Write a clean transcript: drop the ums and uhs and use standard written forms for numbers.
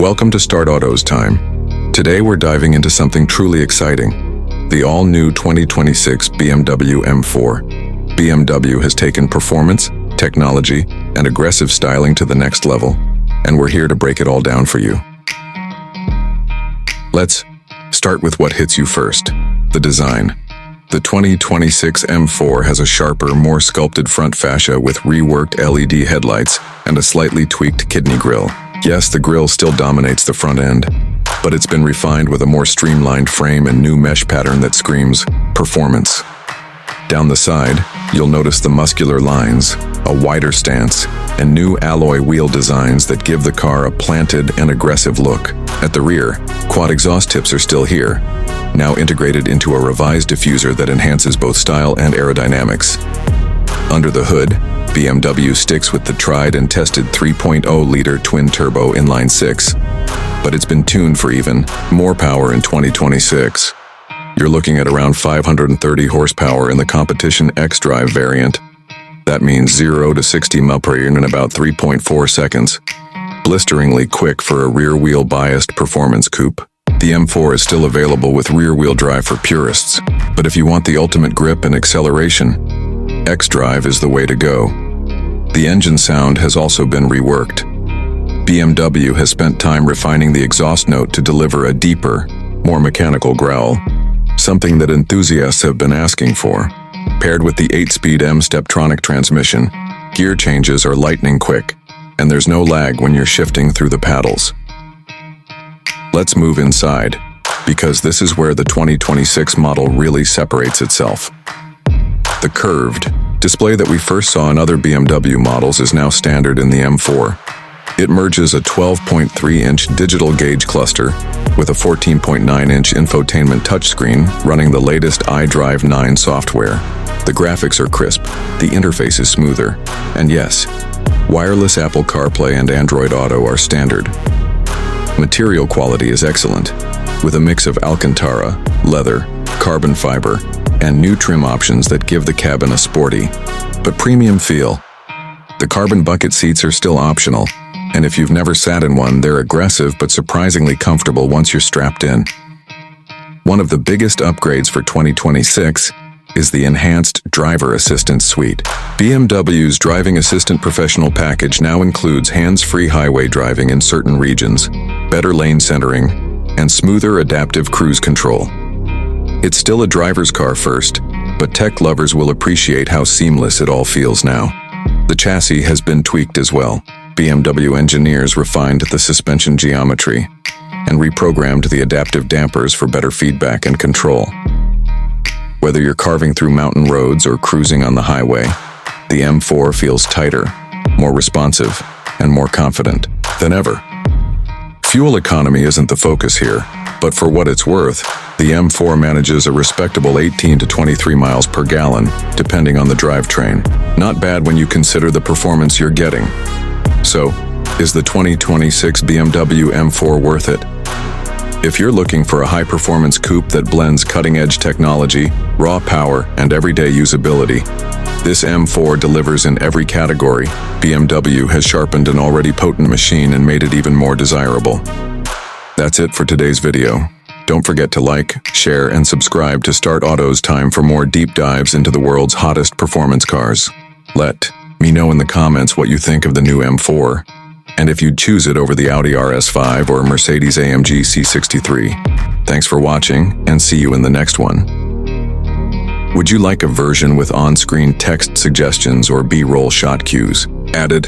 Welcome to Start Autoz Time. Today we're diving into something truly exciting, the all-new 2026 BMW M4. BMW has taken performance, technology, and aggressive styling to the next level, and we're here to break it all down for you. Let's start with what hits you first, the design. The 2026 M4 has a sharper, more sculpted front fascia with reworked LED headlights and a slightly tweaked kidney grille. Yes, the grille still dominates the front end, but it's been refined with a more streamlined frame and new mesh pattern that screams performance. Down the side, you'll notice the muscular lines, a wider stance, and new alloy wheel designs that give the car a planted and aggressive look. At the rear, quad exhaust tips are still here, now integrated into a revised diffuser that enhances both style and aerodynamics. Under the hood, BMW sticks with the tried and tested 3.0-liter twin-turbo inline-six, but it's been tuned for even more power in 2026. You're looking at around 530 horsepower in the competition X-Drive variant. That means 0 to 60 mph in about 3.4 seconds. Blisteringly quick for a rear-wheel biased performance coupe. The M4 is still available with rear-wheel drive for purists, but if you want the ultimate grip and acceleration, X-Drive is the way to go. The engine sound has also been reworked. BMW has spent time refining the exhaust note to deliver a deeper, more mechanical growl, something that enthusiasts have been asking for. Paired with the 8-speed M-Steptronic transmission, gear changes are lightning quick, and there's no lag when you're shifting through the paddles. Let's move inside, because this is where the 2026 model really separates itself. The curved display that we first saw in other BMW models is now standard in the M4. It merges a 12.3-inch digital gauge cluster with a 14.9-inch infotainment touchscreen running the latest iDrive 9 software. The graphics are crisp, the interface is smoother, and yes, wireless Apple CarPlay and Android Auto are standard. Material quality is excellent, with a mix of Alcantara, leather, carbon fiber, and new trim options that give the cabin a sporty but premium feel. The carbon bucket seats are still optional, and if you've never sat in one, they're aggressive but surprisingly comfortable once you're strapped in. One of the biggest upgrades for 2026 is the enhanced Driver Assistance Suite. BMW's Driving Assistant Professional package now includes hands-free highway driving in certain regions, better lane centering, and smoother adaptive cruise control. It's still a driver's car first, but tech lovers will appreciate how seamless it all feels now. The chassis has been tweaked as well. BMW engineers refined the suspension geometry and reprogrammed the adaptive dampers for better feedback and control. Whether you're carving through mountain roads or cruising on the highway, the M4 feels tighter, more responsive, and more confident than ever. Fuel economy isn't the focus here, but for what it's worth, the M4 manages a respectable 18 to 23 miles per gallon, depending on the drivetrain. Not bad when you consider the performance you're getting. So, is the 2026 BMW M4 worth it? If you're looking for a high-performance coupe that blends cutting-edge technology, raw power, and everyday usability, this M4 delivers in every category. BMW has sharpened an already potent machine and made it even more desirable. That's it for today's video. Don't forget to like, share, and subscribe to Start Autoz Time for more deep dives into the world's hottest performance cars. Let me know in the comments what you think of the new M4, and if you'd choose it over the Audi RS5 or Mercedes-AMG C63. Thanks for watching, and see you in the next one. Would you like a version with on-screen text suggestions or B-roll shot cues added?